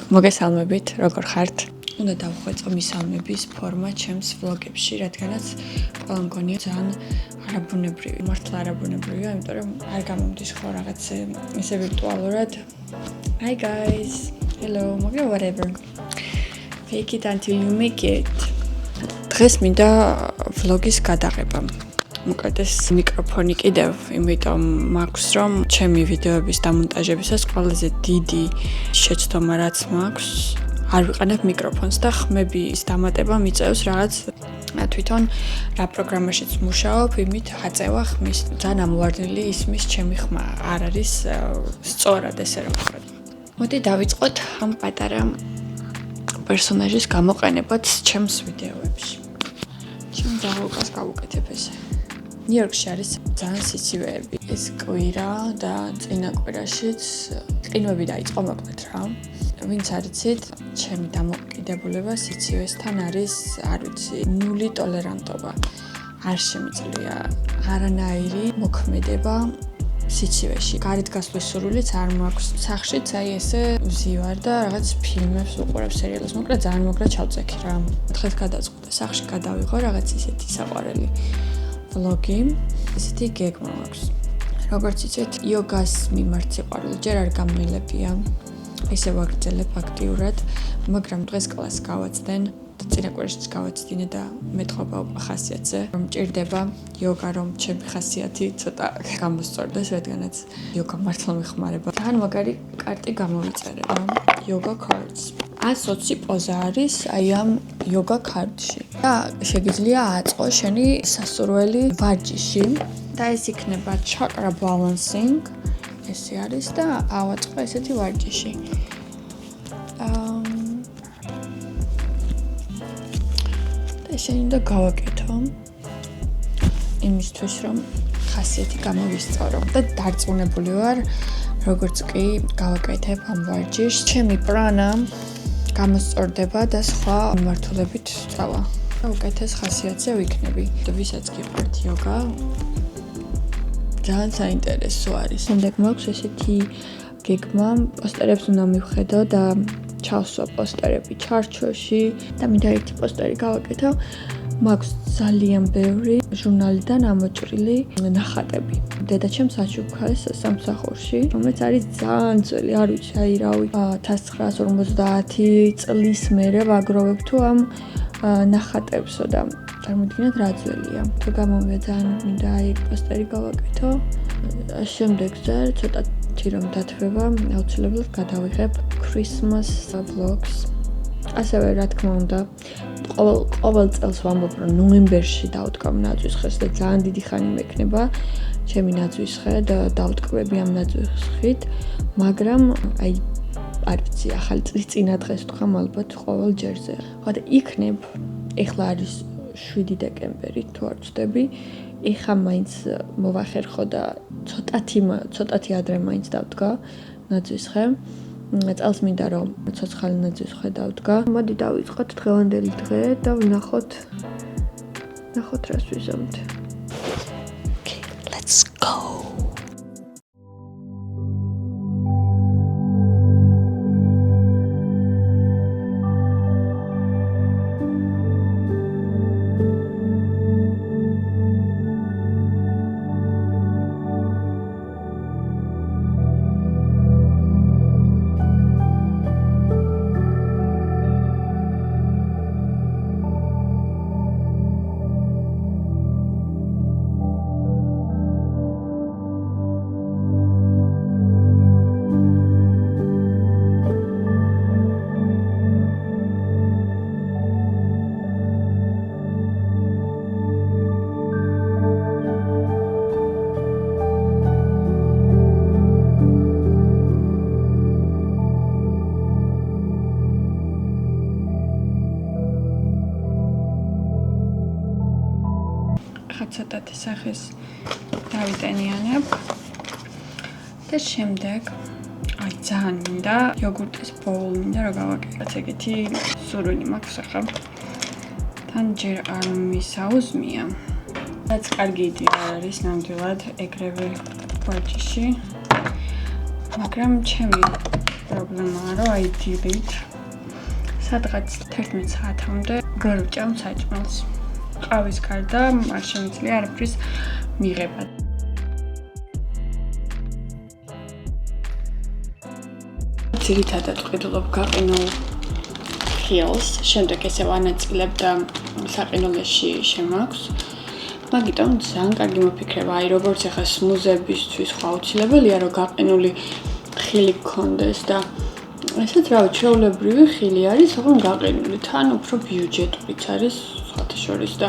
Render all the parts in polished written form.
მოგესალმებით, როგორ ხართ? უნდა დავხვეწო მისალმების ფორმა ჩემს ვლოგებში, რადგანაც ყველა მგონია ძალიან არაბუნებრივი, მართლა არაბუნებრივია, იმიტომ რომ არ გამომდის ხო რაღაც ისე ვირტუალურად. Hi guys, hello, whatever. Fake it until you make it. დღეს მინდა ვლოგის გადაღება. მოკლედ ეს მიკროფონი კიდევ, იმიტომ მაქვს რომ ჩემი ვიდეოების დამონტაჟებისას ყველაზე დიდი შეცდომა რაც მაქვს, არ ვიყენებ მიკროფონს და ხმების დამატება მიწევს რაღაც თვითონ რა პროგრამაშიც მუშაობ, იმით აწევა ხმის. ძალიან ამოვარდნილი ისმის ჩემი ხმა, არ არის სწორად ესე რომ ვთქვათ. მოდი დავიწყოთ ამ პატარა პერსონაჟის გამოყენებაც ჩემს ვიდეოებში. ჩემ დაღლუკას გავუკეთებ ესე. ნიუ-იორკში არის ძალიან სიცივეები. ეს კვირა და წინა კვირაშიც ყინვები დაიწყო მოკლედ რა. ვინც არიცით, ჩემი დამოკიდებულება სიცივესთან არის, არ ვიცი, ნული ტოლერანტობა. არ შემიძლია არანაირი მოქმედება სიცივეში. გარეთ გასვლის სურვილიც არ მაქვს. სახლშიც აი ესე ვზივარ და რაღაც ფილმებს ვუყურებ, სერიალებს, მოკლედ ძალიან მოგრა ჩავწექი რა. დღეს გადაწყვიტე სახლში გადავიღო რაღაც ისეთი საყვარელი ვლოგი, ესეთი გეგმა მაქვს. როგორც იცით, იოგას მიმართ სიყვარული ჯერ არ გამოილებია. ისე ვაგრძელებ აქტიურად, მაგრამ დღეს კლასს გავაცდენ და წინა კვირაშიც გავაცდინე და მეტყობა ხასიათზე, რომ მჭირდება იოგა, რომ ჩემი ხასიათი ცოტა გამოსწორდეს, რადგანაც იოგა მართლა მეხმარება. ძალიან მაგარი კარტი გამოვიწერე რა, yoga cards. 120 პოზა არის აი ამ yoga card-ში. და შეგიძლია აწყო შენი სასურველი ვარჯიში და ეს იქნება chakra balancing. ესე არის და ავაწყო ესეთი ვარჯიში. ესენი და გავაკეთო იმისთვის რომ ხასიათი გამოვისწორო და დარწმუნებული ვარ როგორც კი გავაკეთებ ამ ვარჯიშს ჩემი პრანა გამოსწორდება და სხვა მიმართულებით წავა და უკეთეს ხასიათზე ვიქნები. ვისაც გიყვართ იოგა ძალიან საინტერესო არის. შემდეგ მაქვს ესეთი გეგმა, პოსტერებს უნდა მივხედო და ჩავსვა პოსტერები ჩარჩოში და მინდა ერთი პოსტერი გავაკეთო. მაქვს ძალიან ბევრი ჟურნალიდან ამოჭრილი ნახატები. დედაჩემს აჩუქეს სამსახურში, რომელიც არის ძალიან ძველი, არ ვიცი, აი რავი, 1950 წლის მერე ვაგროვებ თუ ამ ნახატებსო და წარმოიდგინეთ რა ძველია. თუ გამომია ძალიან მინდა აი პოსტერი გავაკეთო. შემდეგზე ცოტათი რომ დათვება, აუცილებლად გადავიღებ Christmas vlogs. ასევე რა თქმა უნდა, ყოველ წელს ვამბობ რომ ნოემბერში დავტკბ ნაძვის ხეს და ძალიან დიდი ხანი მექნება ჩემი ნაძვის ხე და დავტკბები ამ ნაძვის ხით, მაგრამ აი არ ვიცი, ახალი წლის წინა დღეს ვთქვამ ალბათ ყოველ ჯერზე. ხო და იქნებ, ეხლა არის 7 დეკემბერი, თუ არ ვცდები, ეხა მაინც მოვახერხო და ცოტათი ადრე მაინც დავდგა ნაძვის ხე. წელს მინდა რომ ცოცხალი ნაძვის ხე დავდგა. მოდი დავიწყოთ დღევანდელი დღე და ვნახოთ რას ვიზამთ. Okay, let's go. ცოტათი სახეს დავიტენიანებ და შემდეგ აი ძალიან მინდა იოგურტის ბოულ მინდა რომ გავაკეთოთ ეგეთი სურვილი მაქვს ახლა თან ჯერ არ მისაუზმია რაც კარგი იდეა არის ნამდვილად ეგრევე ვარჯიში მაგრამ ჩემი პრობლემაა, რომ აი დილით სადღაც 11 საათამდე ვერ ვჭამ საჭმელს. ყავის გარდა არ შემიძლია არაფრის მიღება. ძირითადად ვყიდულობ გაყინულ ხილს, შემდეგ ესე ვანაწილებ და საყინულში შემაქვს. მაგიტომ ძალიან კარგი მოფიქრება, აი როგორც ახლა სმუზებისთვის ხო აუცილებელია რომ გაყინული ხილი გქონდეს და ესეც რავი, ჩვეულებრივი ხილი არის, ოღონდ გაყინული, თან უფრო ბიუჯეტურიც არის სხვათა შორის და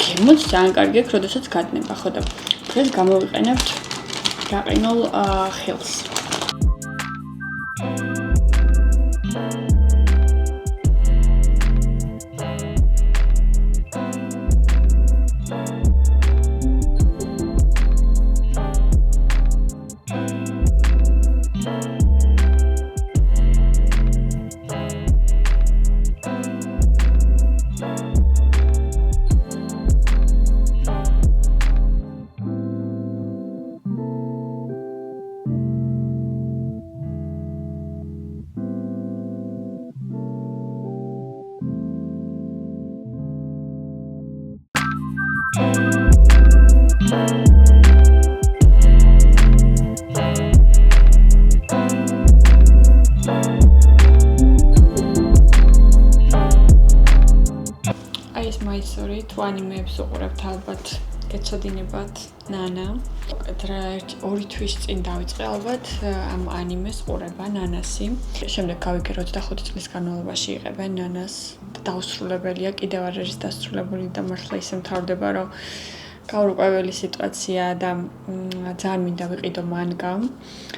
გემოც ძალიან კარგი აქვს, როდესაც გადნება, ხო და დღეს გამოვიყენებთ გაყინულ ხილს. მაისური თუ ანიმეებს უყურებთ ალბათ გეცოდინებათ ნანა. ორი თვის წინ დავიწყე ალბათ ამ ანიმეს ყურება ნანასი. შემდეგ გავიგე 25 წლის განმავლობაში იღებენ ნანას და დაუსრულებელია, კიდევ არ არის დასრულებული და მართლა ისე მთავრდება, რომ გაურკვეველი სიტუაცია და ძალიან მინდა ვიყიდო მანგა,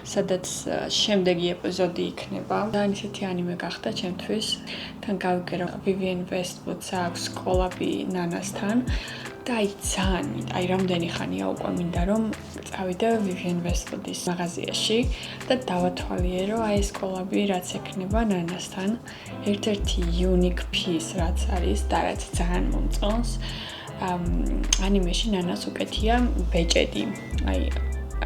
სადაც შემდეგი ეპიზოდი იქნება. ძალიან ისეთი ანიმე გახდა ჩემთვის. თან გავიგე, რომ Vivienne Westwood-ს აქვს კოლაბი ნანასთან და აი ძალიან მინდა, აი რამდენი ხანია უკვე მინდა რომ წავიდე Vivienne Westwood-ის მაღაზიაში და დავათვალიერო აი ეს კოლაბი რაც ექნება ნანასთან. ერთ-ერთი unique piece რაც არის და რაც ძალიან მომწონს. ანიმეში ნანას უკეთია ბეჭედი. აი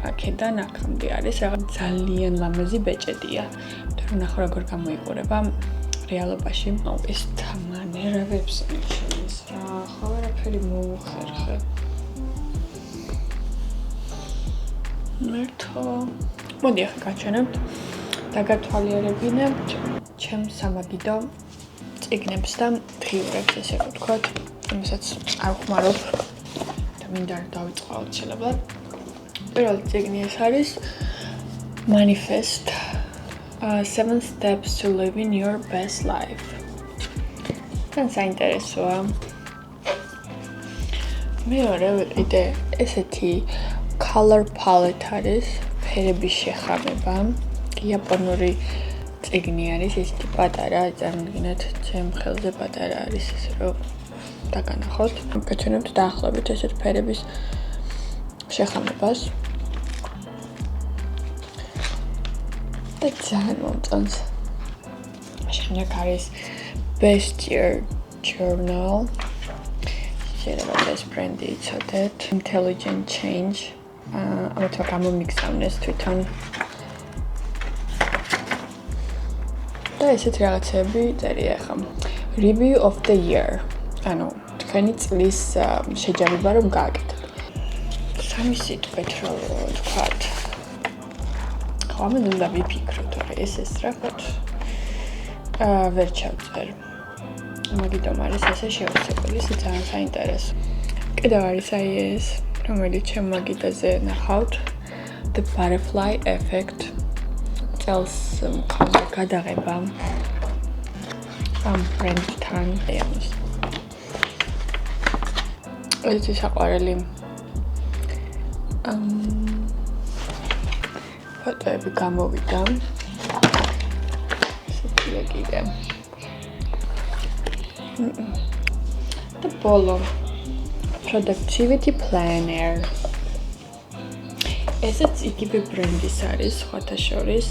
აქედან აქამდე არის რაღაც ძალიან ლამაზი ბეჭედია. თუ ნახო როგორ გამოიყურება რეალობაში. ეს თამანერებს ის რა, ხო არაფერი მოუხერხე. მერტო. მოდი ახლა გაჩვენებთ და გათვალიერებინებთ ჩემს სამაგიდო წიგნებს და დღიურებს, ესე ვთქვათ. იმასაც არ ვხმარობ და მინდა რომ დავიწყო აუცილებლად. პირველი წიგნი ეს არის Manifest 7 Steps to Living Your Best Life. თან საინტერესოა. მეორე ვიყიდე ესეთი color palette არის, ფერების შეხამება. იაპონური წიგნი არის, ესეთი პატარა, წარმოგიდგენთ, ჩემ ხელზე პატარა არის, ესე რომ დაგანახოთ. გეჩვენებთ დაახლოებით ესეთ ფერების შეხამებას. და ძალიან მომწონს. შემდეგ არის Best Year Journal. შეიძლება ეს ბრენდი იცოდეთ. Intelligent Change. ამათ გამომიგზავნეს თვითონ. და ესეთ რაღაცები წერია ახლა. Review of the Year. ანუ თქვენი წლის შეჯამება რომ გააკეთოთ. სამი სიტყვით რომ ვთქვათ. ამან უნდა ვიფიქროთ, რომ ეს სწრაფად ვერ ჩავწერ. მაგიტომ არის ესე შევსებული, ძალიან საინტერესო. კიდევ არის აი ეს, რომელიც ჩემ მაგიდაზე ნახავთ, The Butterfly Effect. წელს მქონდა გადაღება ამ ბრენდთან. ეს საყვარელი ფოტოები გამოვიდა. ესეთია კიდე. და ბოლო Productivity Planner. ესეც იგივე ბრენდის არის, სხვათა შორის.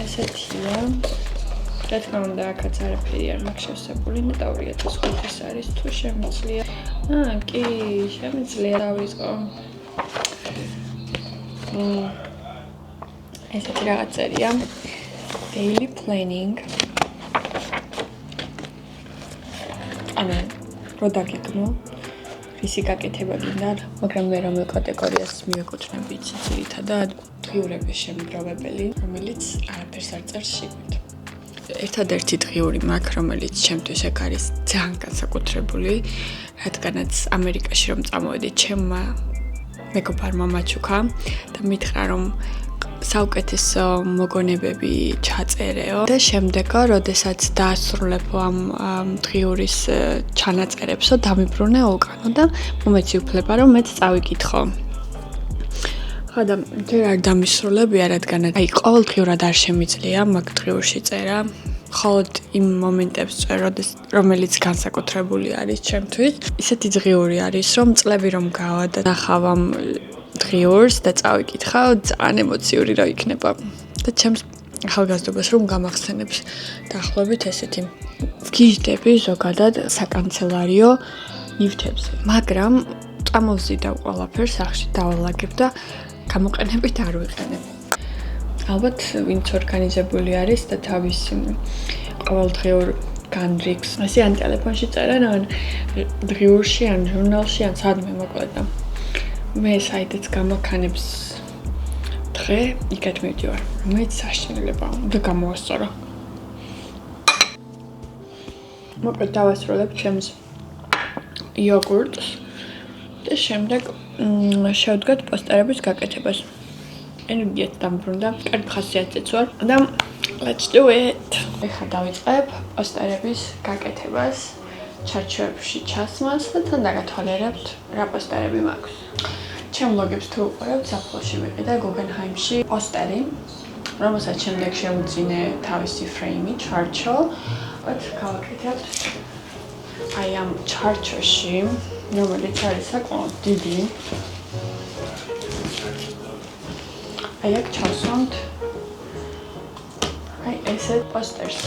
ესეთია. რა თქმა უნდა, აქაც არაფერი არ მაქვს შევსებული, და 2005-ის არის, თუ შემიძლია. კი, შემიძლია დავიწყო. ესეთი რაღაცერია. daily planning. ანუ რო დაგიგნო რისი გაკეთება გინდა, მაგრამ მე რომელ კატეგორიას მივეკუთვნები ძირითადად დღიურების შემგროვებელი, რომელიც არაფერს არ წერს შიგნით. ერთადერთი დღიური მაქვს, რომელიც ჩემთვის ეგ არის ძალიან განსაკუთრებული, რადგანაც ამერიკაში რომ წამოვედი ჩემმა მეგობარმა მაჩუკა და მითხრა რომ საუკეთესო მოგონებები ჩაწერეო და შემდეგო, როდესაც დაასრულებო ამ დღიურის ჩანაწერებსო, დამიბრუნე უკანო და მომეცი უფლება რომ მეც წავიკითხო. ხა და ჯერ არ დამისრულებია, რადგან აი ყოველდღიურად არ შემიძლია მაგ დღიურში წერა. მხოლოდ იმ მომენტებს წერ, რომელიც განსაკუთრებული არის ჩემთვის. ისეთი დღიური არის, რომ წლები რომ გავა და ნახავ ამ დღიურს და წავიკითხავ, ძალიან ემოციური რა იქნება. და ჩემს ახალგაზრდობას რომ გამახსენებს დაახლოებით ესეთი. ვგიჟდები ზოგადად საკანცელარიო ნივთებზე, მაგრამ წამოვზიდავ ყველაფერს სახში დავალაგებ და გამოყენებით არ ვიყენებ. ალბათ ვინც ორგანიზებული არის და თავის ყოველდღიურ განრიგს ასე ან ტელეფონში წერენ, ან დღიურში, ან ჟურნალში, ან სადმე მოკლედ. მე საიდაც გამაქანებს დღე, იქეთ მივდივარ. მეც საშინელება და გამოვასწორო. მოკლედ დავასრულებ ჩემს იოგურტს და შემდეგ შევდგათ პოსტერების გაკეთებას. ენერგიაც დამბრუნდა, კარგი ხასიათზეც ვარ და let's do it. ეხლა დავიწყებ პოსტერების გაკეთებას, ჩარჩოებში ჩასმას და თან დაგათვალიერებთ რა პოსტერები მაქვს. ჩემ ლოგებს თუ უყურებთ, საფლოში ვიყიდა გუგენჰაიმში პოსტერი, რომელსაც შემდეგ შევძინე თავისი ფრეიმი, ჩარჩო. ოთ გავაკეთებთ აი ამ ჩარჩოში, რომელიც არის საკმაოდ დიდი. აი აქ ჩავსვამთ აი ესეთ პოსტერს.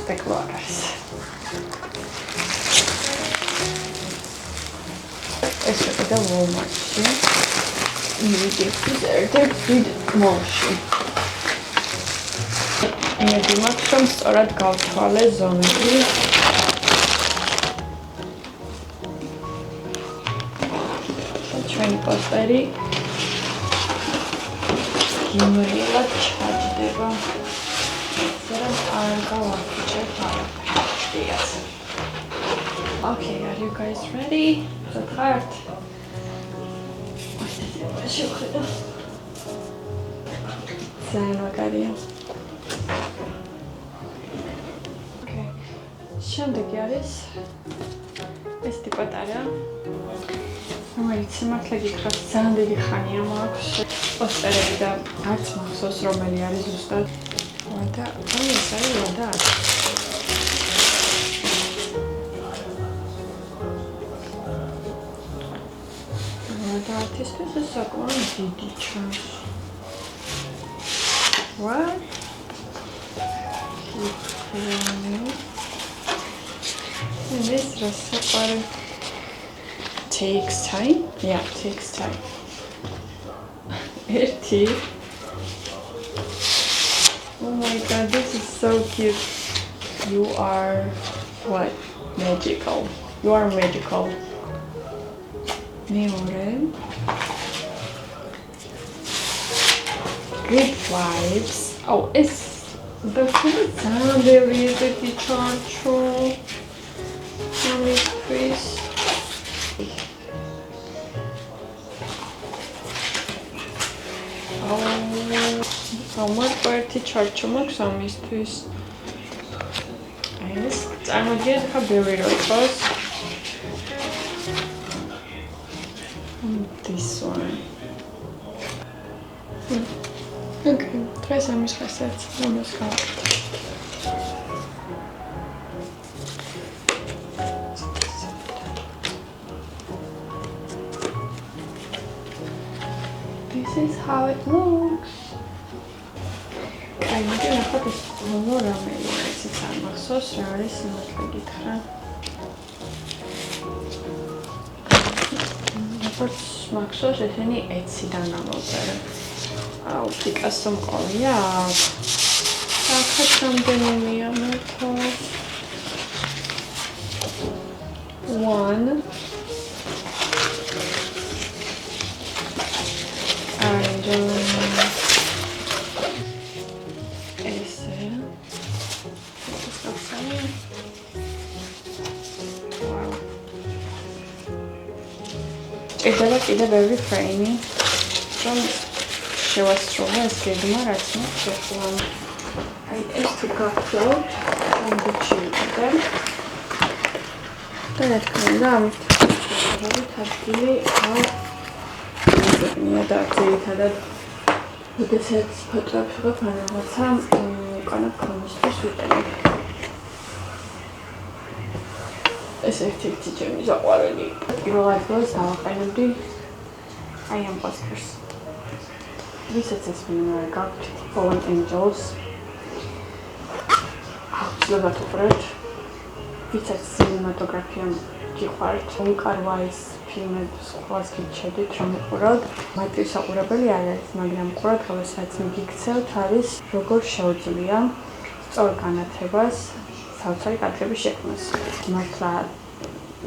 სტეკლო არის. ეს ვიყიდა Walmart-ში. მივიდექის ერთ-ერთ დიდ მოლში. იმედი მაქვს, რომ სწორად გავთვალე ზომები. ჩვენი პოსტერი იმრიელად ჩაჯდება. ზერა არ გავაკეთებ არაფერს. Okay, are you guys ready? The card. შევხედა. ძალიან მაგარია. Okay. შემდეგი არის ეს ტიპატარა. რომელიც მართლა გითხრათ ძალიან დიდი ხანია მაქვს. პოსტერები და არც მახსოვს რომელი არის ზუსტად. და აი ეს არის ლოდა. და არტისტის ეს საკმაოდ დიდი ჩანს. What? This recipe takes time. Yeah, takes time. Oh my god, this is so cute. You are what? Magical. You are magical. Good vibes. Oh, it's the food sound really chancho. Please. How much party chancho max amistvis? Yes, I'm again a very robust. This one. Okay, try some recipes. Vamos cá. This is how it looks. I need to put this on the ramai. It's a sauce. There is some like it. როგორც მახსოვს, ესენი ეთსიდან ამოვწერე. აუ, პიკასო მყოლია აქ. აქაც რამდენიმეა მართლა. 1 and ჭირდება კიდე ბევრი ფრეიმი, რომ შევასრულო ეს გეგმა, რაც მაქვს შეხლა. აი ეს თუ გავხსოვთ, ამბიჩი და რა თქმა უნდა, ამით ადგილი და ძირითადად როდესაც ფოტოებს ვიღებ ან რაღაცა უკანა ფონისთვის ვიყენებ. ეს ერთ-ერთი ჩემი საყვარელი. პირველ ადგილას დავაყენებდი აი ამ პოსტერს. ვისაც ეს მინიმალი გაქვთ, Fallen Angels. აუცილებლად უყურებთ. ვისაც სინემატოგრაფია გიყვართ, უნკარ ვაის ფილმებს ყველას გიჩვენებთ რომ უყურავთ. მარტივი საყურებელი არ არის, მაგრამ ყურადღებას რაც მიგიქცევთ არის როგორ შეუძლია სწორ განათებას საოცარი კადრების შექმნას. მართლა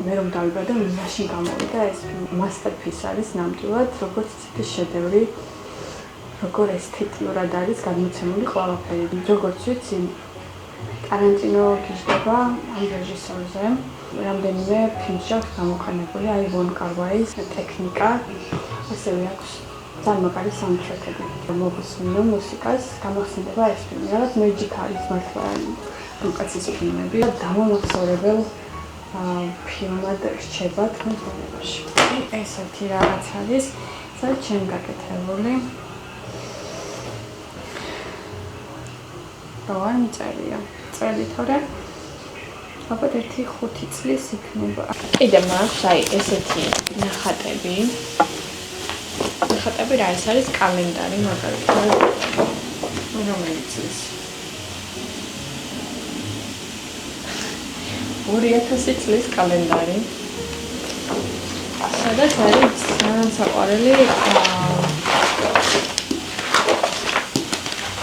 მე რომ დავიბადე, მაშინ გამოვიდა ეს მასტერპისი არის ნამდვილად, როგორც ცეთი შედევრი, როგორ ესთეტიურად არის გადმოცემული ყველაფერი. როგორც ვიცი, ტარანტინო გიждდება ამ რეჟისორზე. რამდენიმე ფილმში აქვს გამოყენებული აი ვონ კარ-ვაის ტექნიკა, ასევე აქვს ძალიან მაგარი საუნდტრეკები. მოგუსმინო მუსიკას, გამახსენდება ეს ფილმი, რაღაც მეჯიკ არის მართლა რუკაცის ფილმები. დამამახსოვრებელ ფილმად რჩება თქვენს გონებაში. ესეთი რაღაც არის, სადაც ჩემ გაკეთებული. რა მიწერია? წერდი თორე ალბათ 1-5 წლის იქნება. კიდე მაქვს აი ესეთი ნახატები. ნახატები რა არის კალენდარი მაგალითად. რომელი წლის? 2000 წლის კალენდარი. სადაც არის ძალიან საყვარელი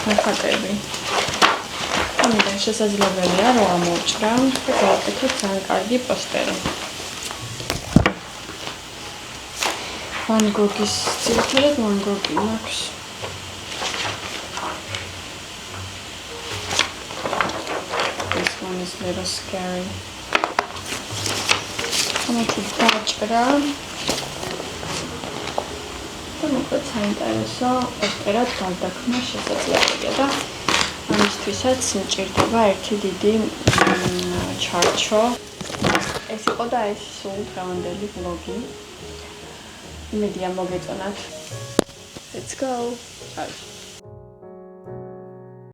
ნახატები. ამიტომ შესაძლებელია რომ ამოვჭრა და გავაკეთოთ ძალიან კარგი პოსტერი. ვან გოგის ძირითადად ვან გოგი მაქვს. This one is a little scary. ამათი დაჭრა და მოკლედ საინტერესო პოსტერად გავდაქმნა შესაძლებელია და ამისთვისაც მჭირდება ერთი დიდი ჩარჩო. ეს იყო და ეს სულ დღევანდელი ვლოგი. იმედია მოგეწონათ. Let's go.